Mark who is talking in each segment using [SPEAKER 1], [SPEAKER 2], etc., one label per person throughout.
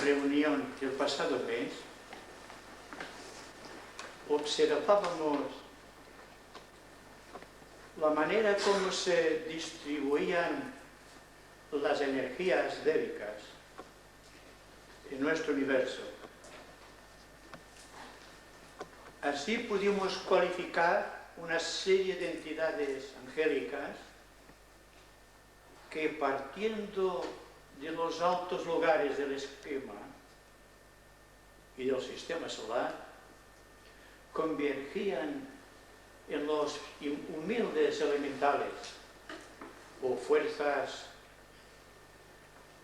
[SPEAKER 1] reunión del pasado mes, observábamos la manera como se distribuían las energías débicas en nuestro universo. Así pudimos cualificar una serie de entidades angélicas que, partiendo de los altos lugares del esquema y del sistema solar, convergían en los humildes elementales o fuerzas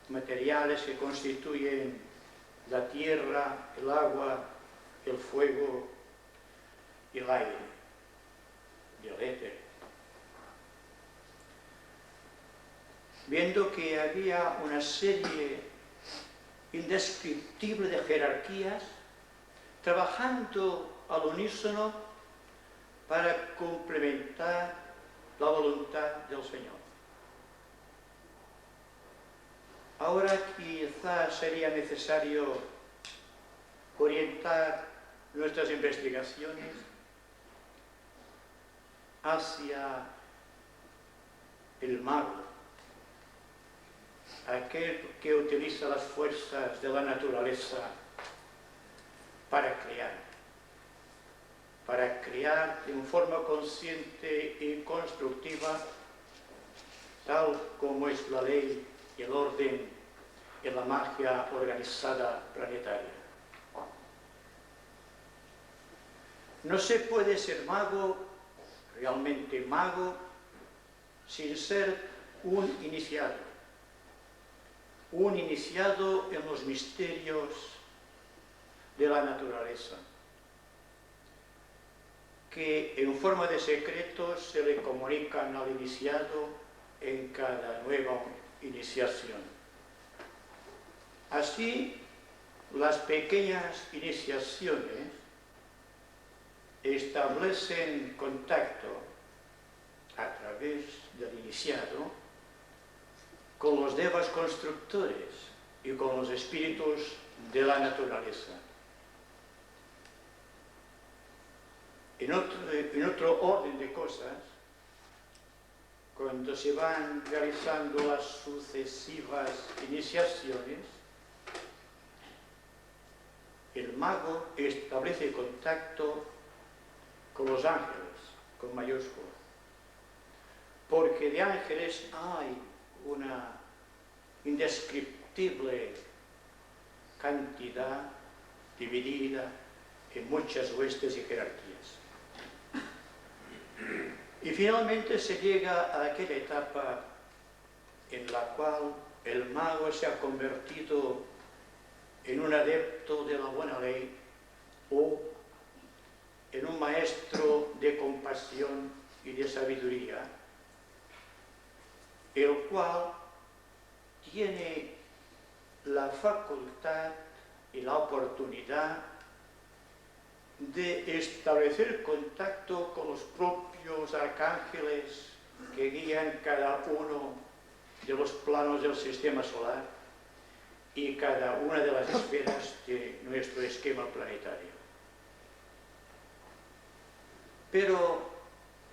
[SPEAKER 1] materiales que constituyen la tierra, el agua, el fuego y el aire y el éter. Viendo que había una serie indescriptible de jerarquías trabajando al unísono para complementar la voluntad del Señor. Ahora quizás sería necesario orientar nuestras investigaciones hacia el mago, aquel que utiliza las fuerzas de la naturaleza para crear en forma consciente y constructiva, tal como es la ley y el orden en la magia organizada planetaria. No se puede ser mago, realmente mago, sin ser un iniciado en los misterios de la naturaleza, que en forma de secretos se le comunican al iniciado en cada nueva iniciación. Así, las pequeñas iniciaciones establecen contacto a través del iniciado con los devas constructores y con los espíritus de la naturaleza. En otro orden de cosas, cuando se van realizando las sucesivas iniciaciones, el mago establece contacto con los ángeles, con mayúscula, porque de ángeles hay una indescriptible cantidad dividida en muchas huestes y jerarquías. Y finalmente se llega a aquella etapa en la cual el mago se ha convertido en un adepto de la buena ley o en un maestro de compasión y de sabiduría, el cual tiene la facultad y la oportunidad de establecer contacto con los propios arcángeles que guían cada uno de los planos del sistema solar y cada una de las esferas de nuestro esquema planetario. Pero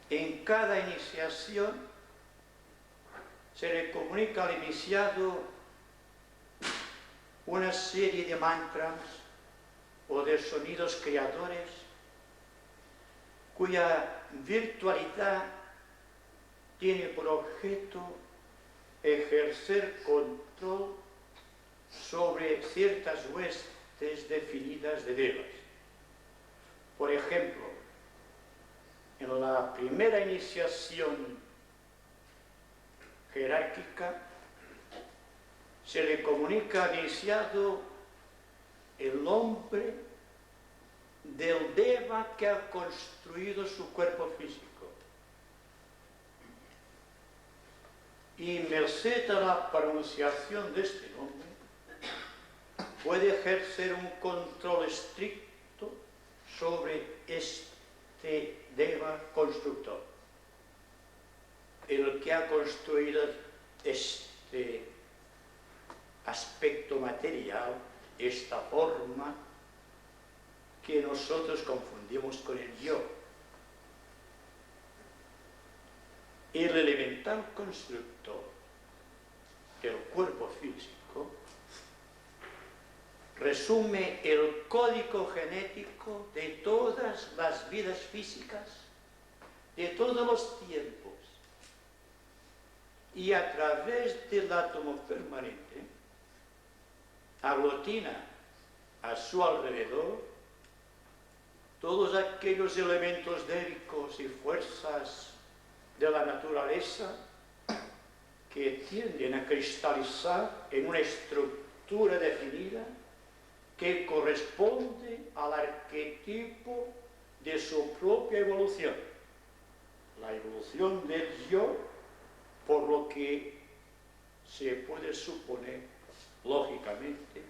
[SPEAKER 1] en cada iniciación se le comunica al iniciado una serie de mantras o de sonidos creadores cuya virtualidad tiene por objeto ejercer control sobre ciertas huestes definidas de devas. Por ejemplo, en la primera iniciación jerárquica se le comunica al iniciado el nombre del deva que ha construido su cuerpo físico. Y merced a la pronunciación de este nombre, puede ejercer un control estricto sobre este deva constructor, el que ha construido este aspecto material esta forma que nosotros confundimos con el yo. El elemental constructor del cuerpo físico resume el código genético de todas las vidas físicas, de todos los tiempos, y a través del átomo permanente aglutina a su alrededor todos aquellos elementos débicos y fuerzas de la naturaleza que tienden a cristalizar en una estructura definida que corresponde al arquetipo de su propia evolución, la evolución del yo, por lo que se puede suponer, lógicamente,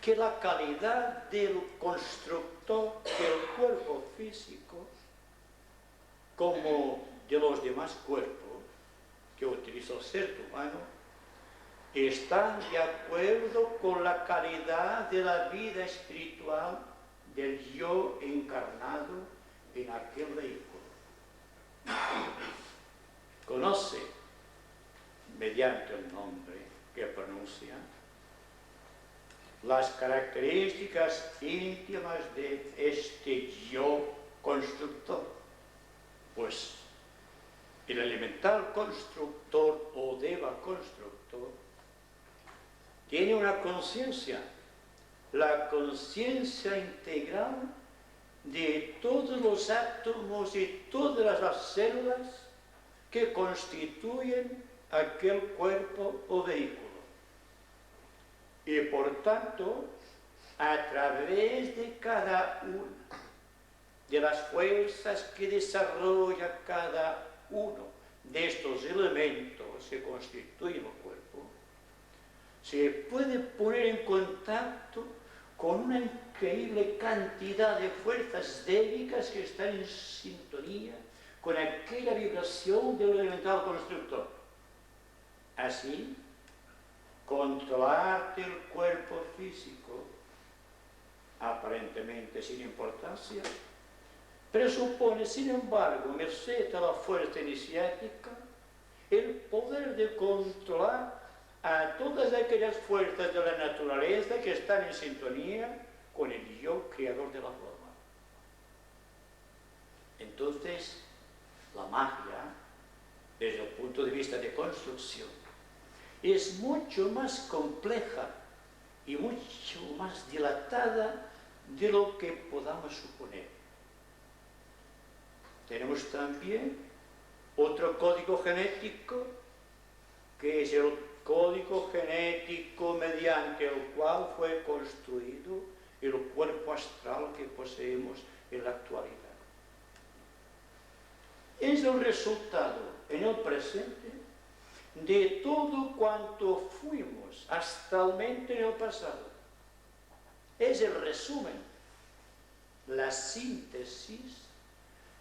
[SPEAKER 1] que la calidad del constructor del cuerpo físico, como de los demás cuerpos que utiliza el ser humano, están de acuerdo con la calidad de la vida espiritual del yo encarnado en aquel vehículo. Conoce, mediante el nombre que pronuncia, las características íntimas de este yo constructor, pues el elemental constructor o deva constructor tiene una conciencia, la conciencia integral de todos los átomos y todas las células que constituyen aquel cuerpo o vehículo. Y por tanto, a través de cada una de las fuerzas que desarrolla cada uno de estos elementos que constituyen el cuerpo, se puede poner en contacto con una increíble cantidad de fuerzas débicas que están en sintonía con aquella vibración del elemental constructor. Así, controlar el cuerpo físico, aparentemente sin importancia, presupone, sin embargo, merced a la fuerza iniciática, el poder de controlar a todas aquellas fuerzas de la naturaleza que están en sintonía con el yo creador de la forma. Entonces, la magia, desde el punto de vista de construcción, es mucho más compleja y mucho más dilatada de lo que podamos suponer. Tenemos también otro código genético, que es el código genético mediante el cual fue construido el cuerpo astral que poseemos en la actualidad. Es el resultado en el presente de todo cuanto fuimos astralmente en el pasado. Es el resumen, la síntesis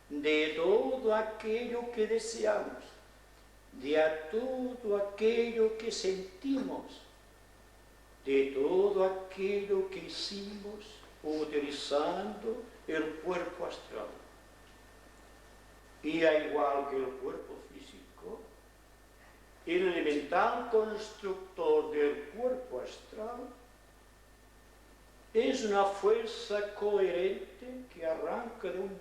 [SPEAKER 1] de todo aquello que deseamos, de todo aquello que sentimos, de todo aquello que hicimos utilizando el cuerpo astral. Y al igual que el cuerpo físico, el elemental constructor del cuerpo astral es una fuerza coherente que arranca de un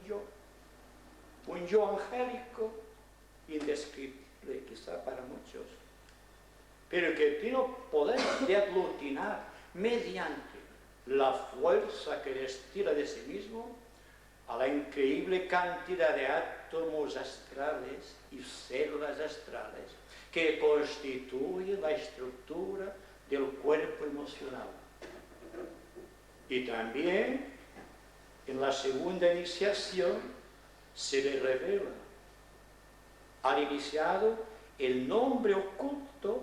[SPEAKER 1] yo angélico, indescriptible quizá para muchos, pero que tiene el poder de aglutinar mediante la fuerza que destila de sí mismo a la increíble cantidad de átomos astrales y células astrales que constituyen la estructura del cuerpo emocional. Y también en la segunda iniciación se le revela al iniciado el nombre oculto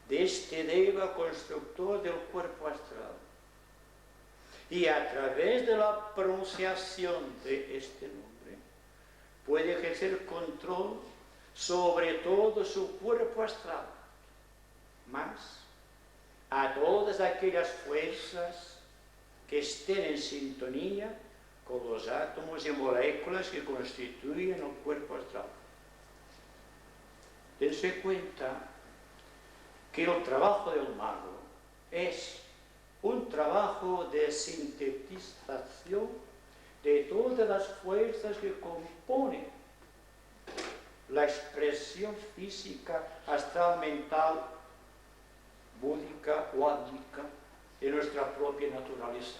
[SPEAKER 1] de este deva constructor del cuerpo astral. Y a través de la pronunciación de este nombre puede ejercer control sobre todo su cuerpo astral. Más, a todas aquellas fuerzas que estén en sintonía con los átomos y moléculas que constituyen el cuerpo astral. Dense cuenta que el trabajo del mago es un trabajo de sintetización de todas las fuerzas que componen la expresión física, astral, mental, búdica o átmica de nuestra propia naturaleza.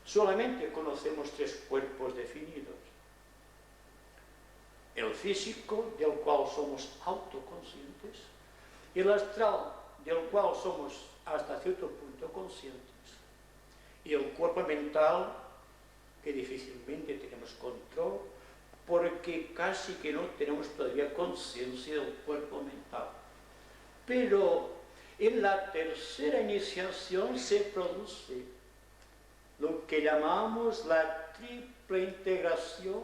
[SPEAKER 1] Solamente conocemos tres cuerpos definidos: el físico, del cual somos autoconscientes, el astral, del cual somos hasta cierto punto conscientes, y el cuerpo mental, que difícilmente tenemos control, porque casi que no tenemos todavía conciencia del cuerpo mental. Pero en la tercera iniciación se produce lo que llamamos la triple integración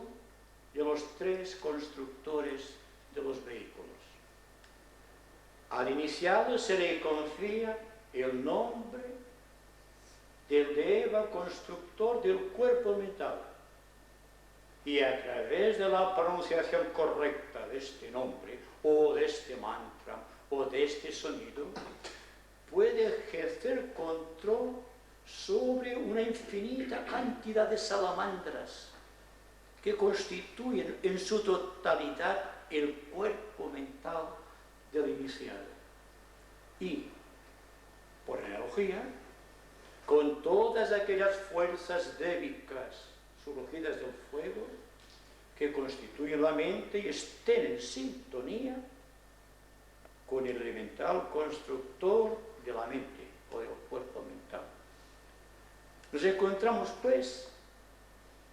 [SPEAKER 1] de los tres constructores de los vehículos. Al iniciado se le confía el nombre del Deva, constructor del cuerpo mental, y a través de la pronunciación correcta de este nombre, o de este mantra, o de este sonido, puede ejercer control sobre una infinita cantidad de salamandras que constituyen en su totalidad el cuerpo mental del iniciado. Y, por analogía, con todas aquellas fuerzas débicas surgidas del fuego que constituyen la mente y estén en sintonía con el elemental constructor de la mente o del cuerpo mental. Nos encontramos, pues,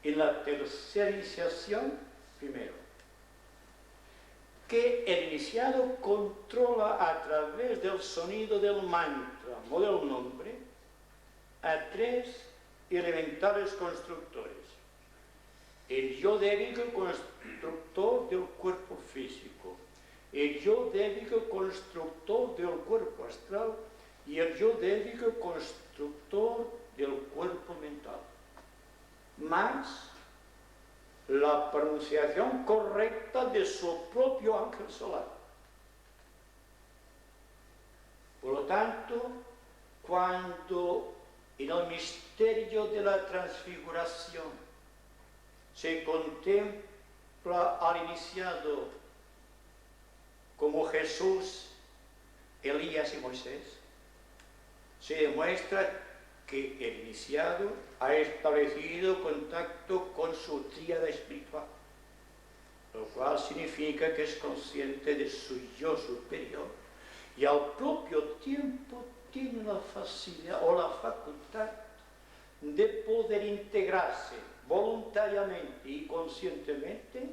[SPEAKER 1] en la tercera iniciación, primero, que el iniciado controla a través del sonido del mantra o del nombre a tres elementales constructores: el yo débico constructor del cuerpo físico, el yo débico constructor del cuerpo astral y el yo débico constructor del cuerpo mental, más la pronunciación correcta de su propio ángel solar. Por lo tanto, cuando en el misterio de la transfiguración se contempla al iniciado como Jesús, Elías y Moisés, se demuestra que el iniciado ha establecido contacto con su tríada espiritual, lo cual significa que es consciente de su yo superior y al propio tiempo tiene la facilidad o la facultad de poder integrarse voluntariamente y conscientemente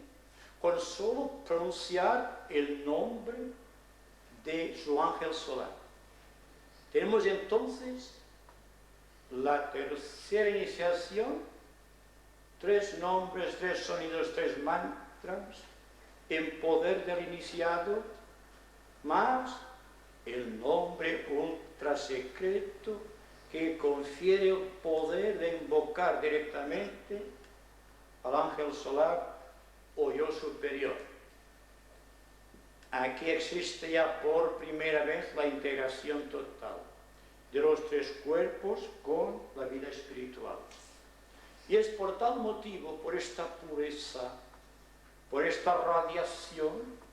[SPEAKER 1] con solo pronunciar el nombre de su ángel solar. Tenemos entonces la tercera iniciación: tres nombres, tres sonidos, tres mantras en poder del iniciado, más el nombre ultra secreto que confiere el poder de invocar directamente al ángel solar o yo superior. Aquí existe ya por primera vez la integración total de los tres cuerpos con la vida espiritual. Y es por tal motivo, por esta pureza, por esta radiación,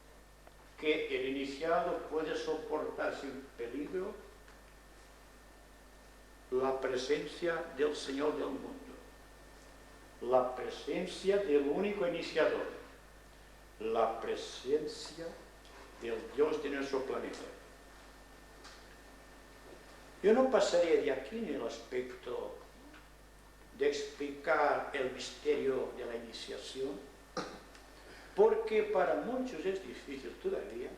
[SPEAKER 1] que el iniciado puede soportar sin peligro la presencia del Señor del mundo, la presencia del único iniciador, la presencia del Dios de nuestro planeta. Yo no pasaría de aquí en el aspecto de explicar el misterio de la iniciación, porque para muchos es difícil todavía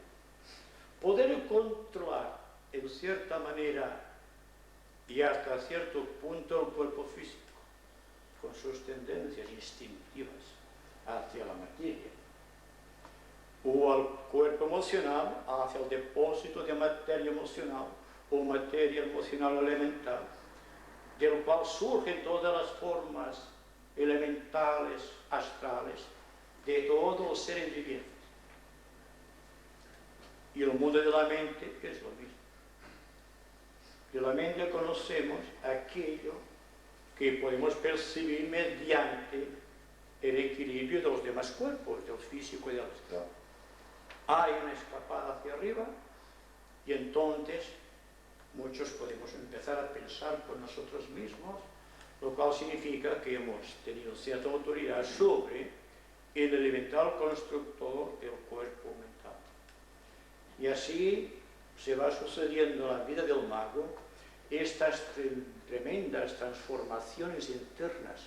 [SPEAKER 1] poder controlar en cierta manera y hasta cierto punto el cuerpo físico, con sus tendencias instintivas hacia la materia, o al cuerpo emocional hacia el depósito de materia emocional, o materia emocional elemental, del cual surgen todas las formas elementales, astrales, de todos los seres vivientes. Y el mundo de la mente es lo mismo. De la mente conocemos aquello que podemos percibir mediante el equilibrio de los demás cuerpos, del físico y del astral. Hay una escapada hacia arriba y entonces muchos podemos empezar a pensar por nosotros mismos, lo cual significa que hemos tenido cierta autoridad sobre el elemental constructor del cuerpo mental. Y así se va sucediendo en la vida del mago estas tremendas transformaciones internas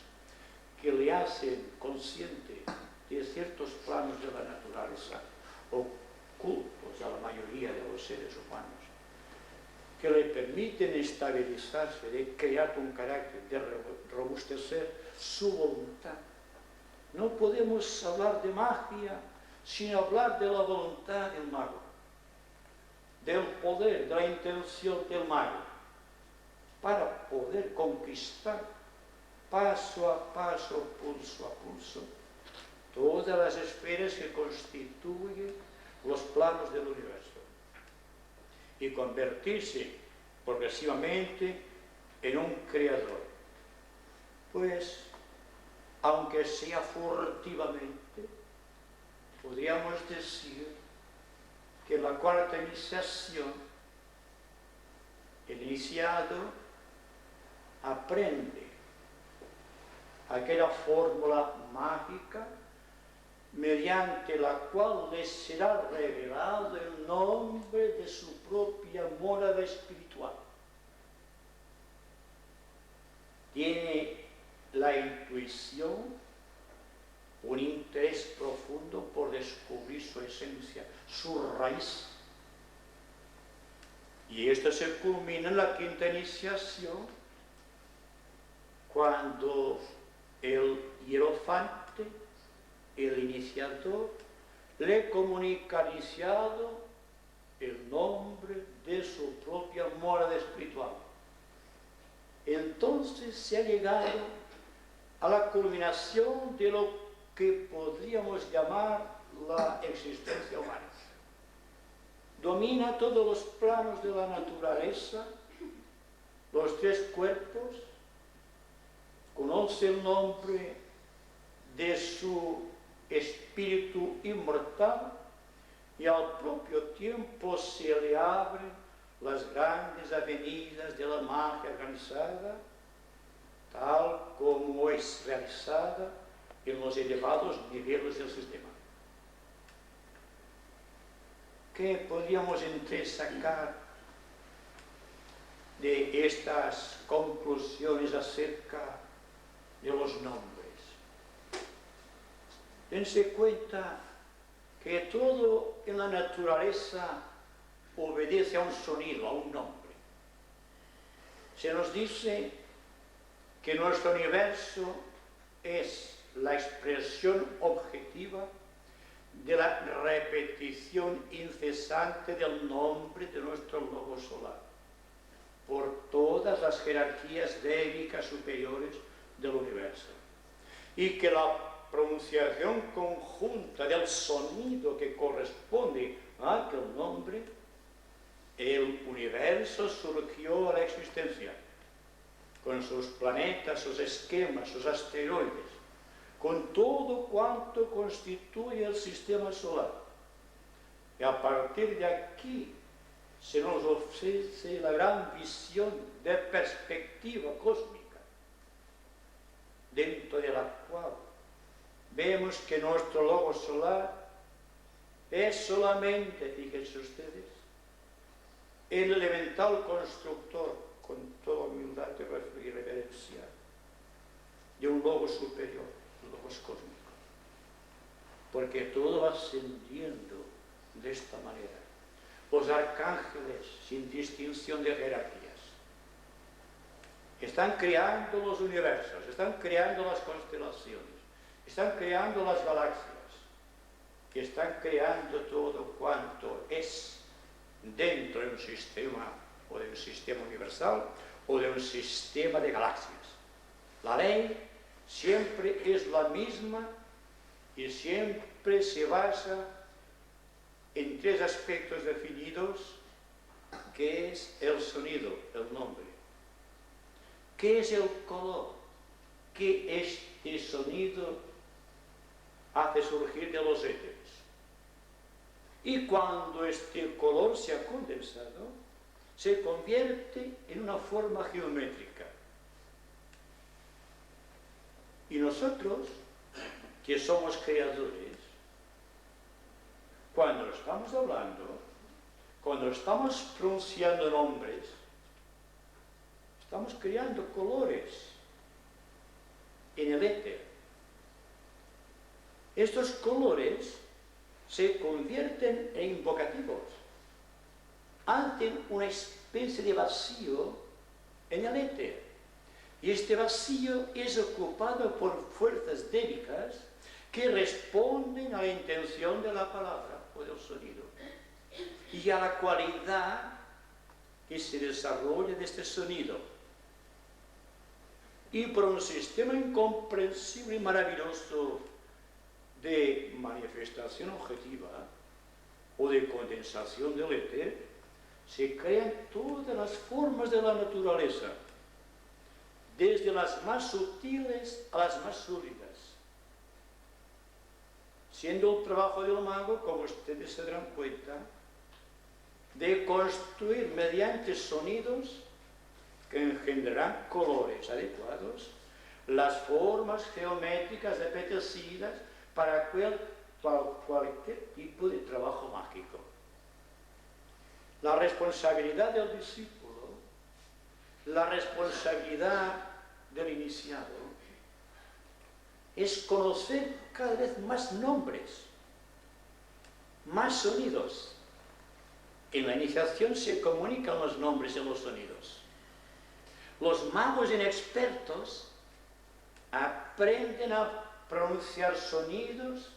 [SPEAKER 1] que le hacen consciente de ciertos planos de la naturaleza ocultos a la mayoría de los seres humanos, que le permiten estabilizarse, de crear un carácter, de robustecer su voluntad. No podemos hablar de magia sin hablar de la voluntad del mago, del poder, de la intención del mago, para poder conquistar paso a paso, pulso a pulso, todas las esferas que constituyen los planos del universo y convertirse progresivamente en un creador. Pues, aunque sea furtivamente, podríamos decir que la cuarta iniciación, el iniciado aprende aquella fórmula mágica mediante la cual le será revelado el nombre de su propia morada espiritual. Tiene la intuición, un interés profundo por descubrir su esencia, su raíz. Y esto se culmina en la quinta iniciación, cuando el hierofante, el iniciador, le comunica al iniciado el nombre de su propia morada espiritual. Entonces se ha llegado a la culminación de lo que podríamos llamar la existencia humana. Domina todos los planos de la naturaleza, los tres cuerpos, conoce el nombre de su espíritu inmortal y al propio tiempo se le abren las grandes avenidas de la magia organizada, tal como es realizada en los elevados niveles del sistema. ¿Qué podríamos entresacar de estas conclusiones acerca de los nombres? Dense cuenta que todo en la naturaleza obedece a un sonido, a un nombre. Se nos dice que nuestro universo es la expresión objetiva de la repetición incesante del nombre de nuestro logo solar por todas las jerarquías débicas superiores del universo, y que la pronunciación conjunta del sonido que corresponde a aquel nombre, el universo surgió a la existencia, con sus planetas, sus esquemas, sus asteroides, con todo cuanto constituye el sistema solar. Y a partir de aquí se nos ofrece la gran visión de perspectiva cósmica, dentro de la cual vemos que nuestro logo solar es solamente, fíjense ustedes, el elemental constructor, con toda humildad y reverencia, de un logo superior, un logo cósmico. Porque todo va ascendiendo de esta manera. Los arcángeles, sin distinción de jerarquías, están creando los universos, están creando las constelaciones, están creando las galaxias, que están creando todo cuanto es dentro de un sistema o de un sistema universal, o de un sistema de galaxias. La ley siempre es la misma y siempre se basa en tres aspectos definidos, que es el sonido, el nombre. ¿Qué es el color? ¿Qué este sonido hace surgir de los éteres? Y cuando este color se ha condensado, se convierte en una forma geométrica. Y nosotros, que somos creadores, cuando estamos hablando, cuando estamos pronunciando nombres, estamos creando colores en el éter. Estos colores se convierten en invocativos, hacen una especie de vacío en el éter. Y este vacío es ocupado por fuerzas débicas que responden a la intención de la palabra o del sonido y a la cualidad que se desarrolla de este sonido. Y por un sistema incomprensible y maravilloso de manifestación objetiva o de condensación del éter, se crean todas las formas de la naturaleza, desde las más sutiles a las más sólidas, siendo el trabajo del mago, como ustedes se darán cuenta, de construir mediante sonidos que engendrarán colores adecuados, las formas geométricas apetecidas para cualquier tipo de trabajo mágico. La responsabilidad del discípulo, la responsabilidad del iniciado, es conocer cada vez más nombres, más sonidos. En la iniciación se comunican los nombres y los sonidos. Los magos inexpertos aprenden a pronunciar sonidos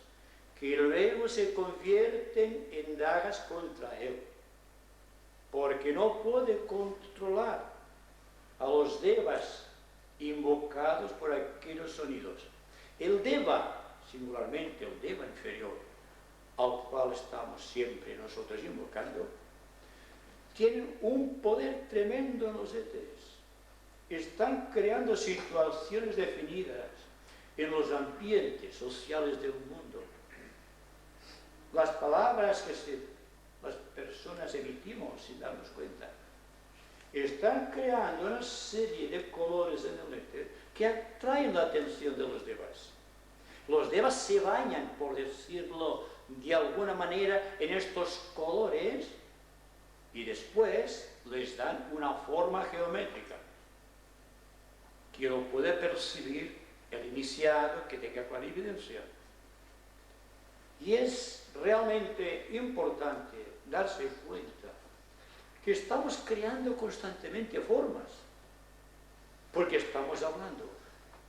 [SPEAKER 1] que luego se convierten en dagas contra él, porque no puede controlar a los devas invocados por aquellos sonidos. El deva, singularmente el deva inferior, al cual estamos siempre nosotros invocando, tienen un poder tremendo en los éteres. Están creando situaciones definidas en los ambientes sociales del mundo. Las palabras que las personas emitimos sin darnos cuenta están creando una serie de colores en el éter que atraen la atención de los devas. Los devas se bañan, por decirlo de alguna manera, en estos colores y después les dan una forma geométrica que lo puede percibir el iniciado que tenga clarividencia. Y es realmente importante darse cuenta que estamos creando constantemente formas, porque estamos hablando.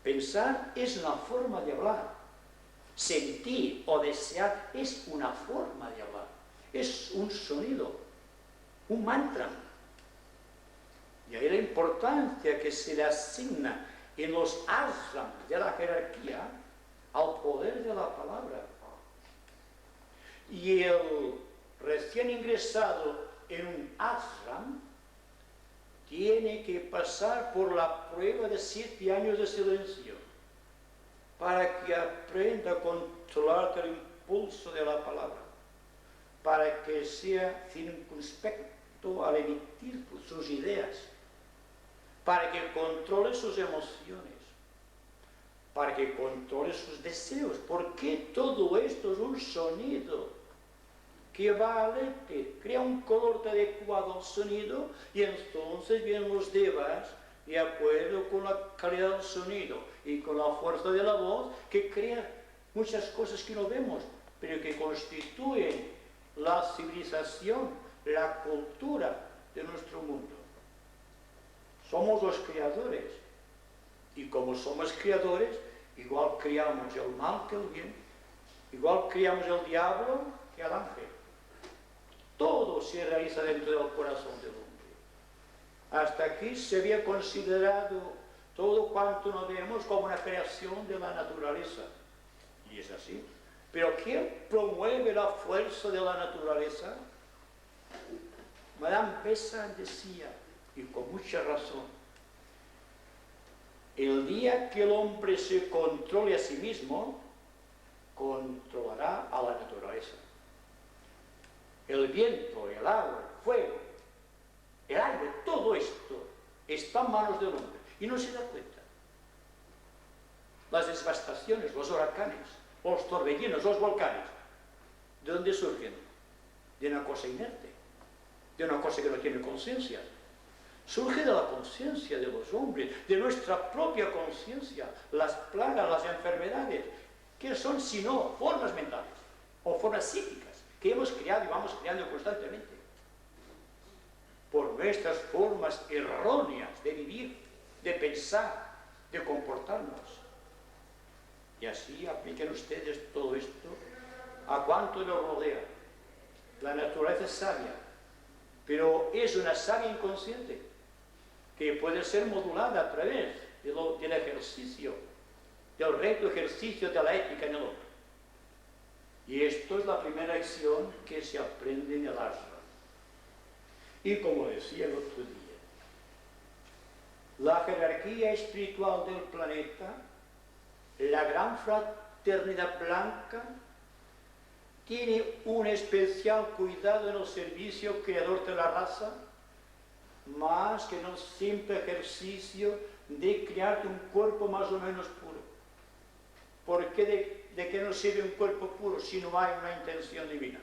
[SPEAKER 1] Pensar es una forma de hablar. Sentir o desear es una forma de hablar. Es un sonido, un mantra. Y ahí la importancia que se le asigna en los ashrams de la jerarquía al poder de la palabra. Y el recién ingresado en un ashram tiene que pasar por la prueba de 7 años de silencio para que aprenda a controlar el impulso de la palabra, para que sea circunspecto al emitir sus ideas, para que controle sus emociones, para que controle sus deseos, porque todo esto es un sonido que va al éter, crea un color adecuado al sonido y entonces vienen los devas de acuerdo con la calidad del sonido y con la fuerza de la voz que crea muchas cosas que no vemos, pero que constituyen la civilización, la cultura de nuestro mundo. Somos los creadores y como somos creadores, igual creamos el mal que el bien, igual creamos el diablo que el ángel. Todo se realiza dentro del corazón del hombre. Hasta aquí se había considerado todo cuanto nos vemos como una creación de la naturaleza. Y es así. Pero ¿quién promueve la fuerza de la naturaleza? Madame Besant decía, y con mucha razón, el día que el hombre se controle a sí mismo, controlará a la naturaleza. El viento, el agua, el fuego, el aire, todo esto está en manos del hombre y no se da cuenta. Las devastaciones, los huracanes, los torbellinos, los volcanes, ¿de dónde surgen? De una cosa inerte, de una cosa que no tiene conciencia. Surge de la conciencia de los hombres, de nuestra propia conciencia, las plagas, las enfermedades, que son sino formas mentales o formas psíquicas que hemos creado y vamos creando constantemente por nuestras formas erróneas de vivir, de pensar, de comportarnos. Y así apliquen ustedes todo esto a cuanto nos rodea. La naturaleza es sabia, pero es una sabia inconsciente que puede ser modulada a través del ejercicio, del recto ejercicio de la ética en el hombre. Y esto es la primera lección que se aprende en el ashram. Y como decía el otro día, la jerarquía espiritual del planeta, la gran fraternidad blanca, tiene un especial cuidado en el servicio creador de la raza, más que en el simple ejercicio de crear un cuerpo más o menos puro. ¿Por qué de qué nos sirve un cuerpo puro si no hay una intención divina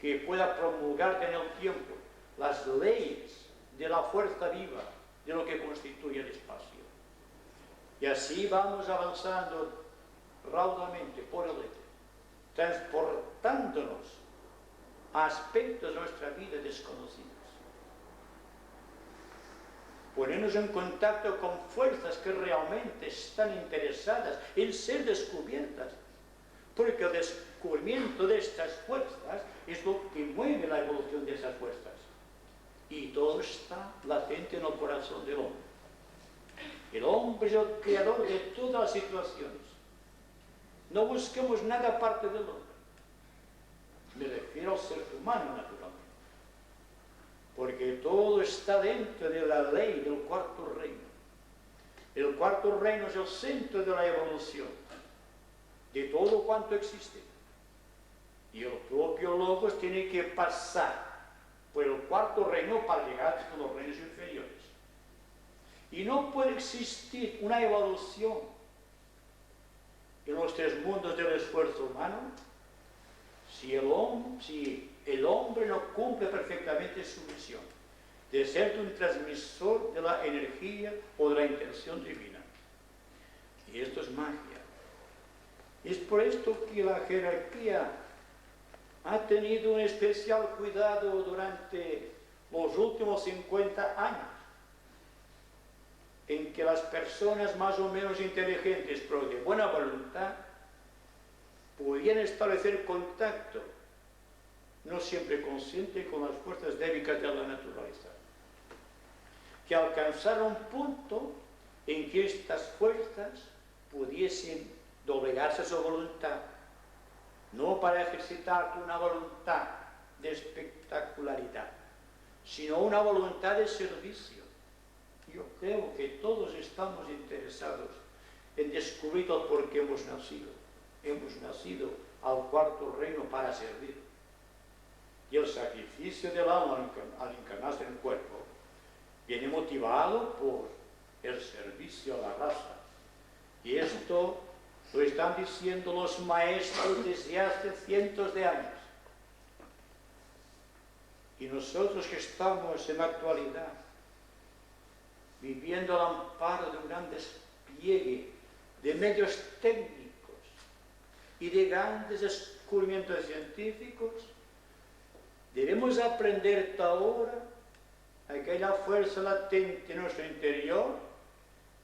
[SPEAKER 1] que pueda promulgar en el tiempo las leyes de la fuerza viva de lo que constituye el espacio? Y así vamos avanzando raudamente por el éter, transportándonos a aspectos de nuestra vida desconocidos. Ponernos en contacto con fuerzas que realmente están interesadas en ser descubiertas, porque el descubrimiento de estas fuerzas es lo que mueve la evolución de esas fuerzas. Y todo está latente en el corazón del hombre. El hombre es el creador de todas las situaciones. No busquemos nada aparte del hombre. Me refiero al ser humano, naturalmente. Porque todo está dentro de la ley del cuarto reino. El cuarto reino es el centro de la evolución, de todo cuanto existe. Y el propio Logos tiene que pasar por el cuarto reino para llegar a los reinos inferiores. Y no puede existir una evolución en los tres mundos del esfuerzo humano si el hombre no cumple perfectamente su misión de ser un transmisor de la energía o de la intención divina. Y esto es magia. Es por esto que la jerarquía ha tenido un especial cuidado durante los últimos 50 años, en que las personas más o menos inteligentes, pero de buena voluntad, podían establecer contacto, no siempre consciente, con las fuerzas débiles de la naturaleza, que alcanzaron un punto en que estas fuerzas pudiesen doblegarse a su voluntad, no para ejercitar una voluntad de espectacularidad, sino una voluntad de servicio. Yo creo que todos estamos interesados en descubrir el por qué hemos nacido. Hemos nacido al cuarto reino para servir. Y el sacrificio del alma al encarnarse en el cuerpo viene motivado por el servicio a la raza. Y esto lo están diciendo los maestros desde hace cientos de años. Y nosotros que estamos en la actualidad viviendo al amparo de un gran despliegue de medios técnicos y de grandes descubrimientos científicos, debemos aprender ahora aquella fuerza latente en nuestro interior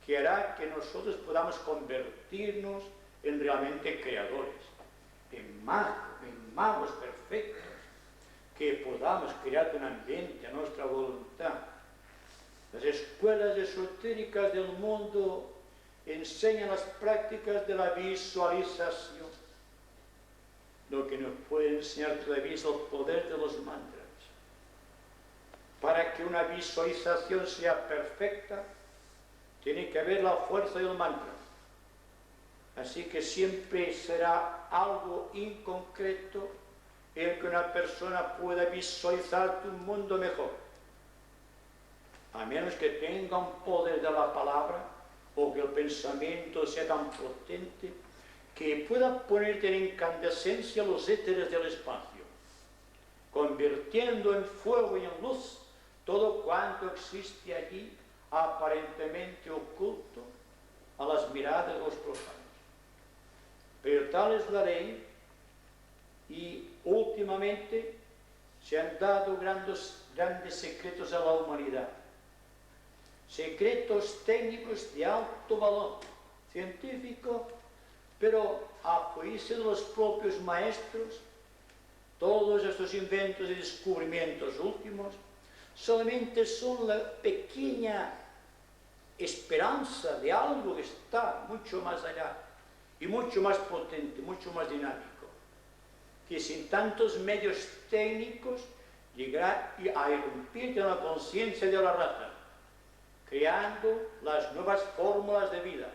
[SPEAKER 1] que hará que nosotros podamos convertirnos en realmente creadores, en magos perfectos, que podamos crear un ambiente a nuestra voluntad. Las escuelas esotéricas del mundo enseñan las prácticas de la visualización. Lo que nos puede enseñar todavía es el poder de los mantras. Para que una visualización sea perfecta, tiene que haber la fuerza del mantra. Así que siempre será algo inconcreto el que una persona pueda visualizar un mundo mejor, a menos que tenga un poder de la palabra o que el pensamiento sea tan potente que pueda poner en incandescencia los éteres del espacio, convirtiendo en fuego y en luz todo cuanto existe allí aparentemente oculto a las miradas de los profanos. Pero tal es la ley, y últimamente se han dado grandes secretos a la humanidad, secretos técnicos de alto valor científico, pero a juicio de los propios maestros, todos estos inventos y descubrimientos últimos solamente son la pequeña esperanza de algo que está mucho más allá y mucho más potente, mucho más dinámico, que sin tantos medios técnicos llegará a irrumpir en la conciencia de la raza, creando las nuevas fórmulas de vida,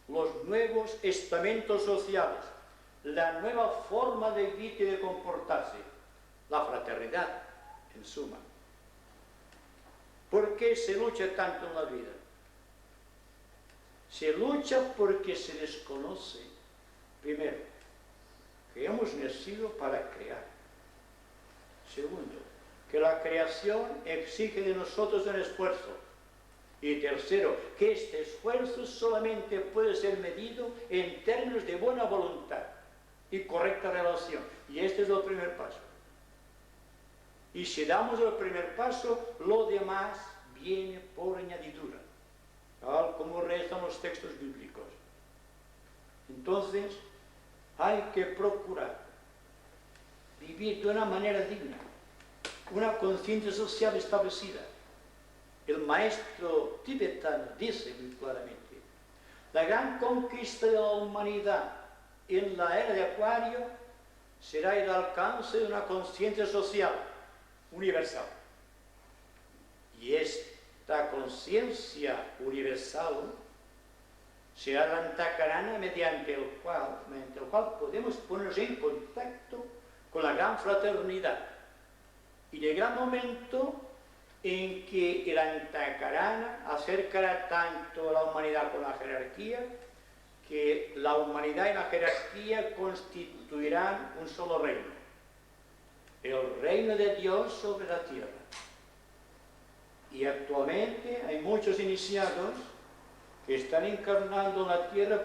[SPEAKER 1] los nuevos estamentos sociales, la nueva forma de vivir y de comportarse, la fraternidad, en suma. ¿Por qué se lucha tanto en la vida? Se lucha porque se desconoce, primero, que hemos nacido para crear. Segundo, que la creación exige de nosotros un esfuerzo. Y tercero, que este esfuerzo solamente puede ser medido en términos de buena voluntad y correcta relación. Y este es el primer paso. Y si damos el primer paso, lo demás viene por añadidura, tal como rezan los textos bíblicos. Entonces, hay que procurar vivir de una manera digna, una conciencia social establecida. El maestro tibetano dice muy claramente: la gran conquista de la humanidad en la era de Acuario será el alcance de una conciencia social universal. Y esta conciencia universal será la antakarana mediante el cual podemos ponernos en contacto con la gran fraternidad. Y llegará un momento en que el antakarana acercará tanto a la humanidad con la jerarquía, que la humanidad y la jerarquía constituirán un solo reino, el reino de Dios sobre la tierra. Y actualmente hay muchos iniciados que están encarnando en la tierra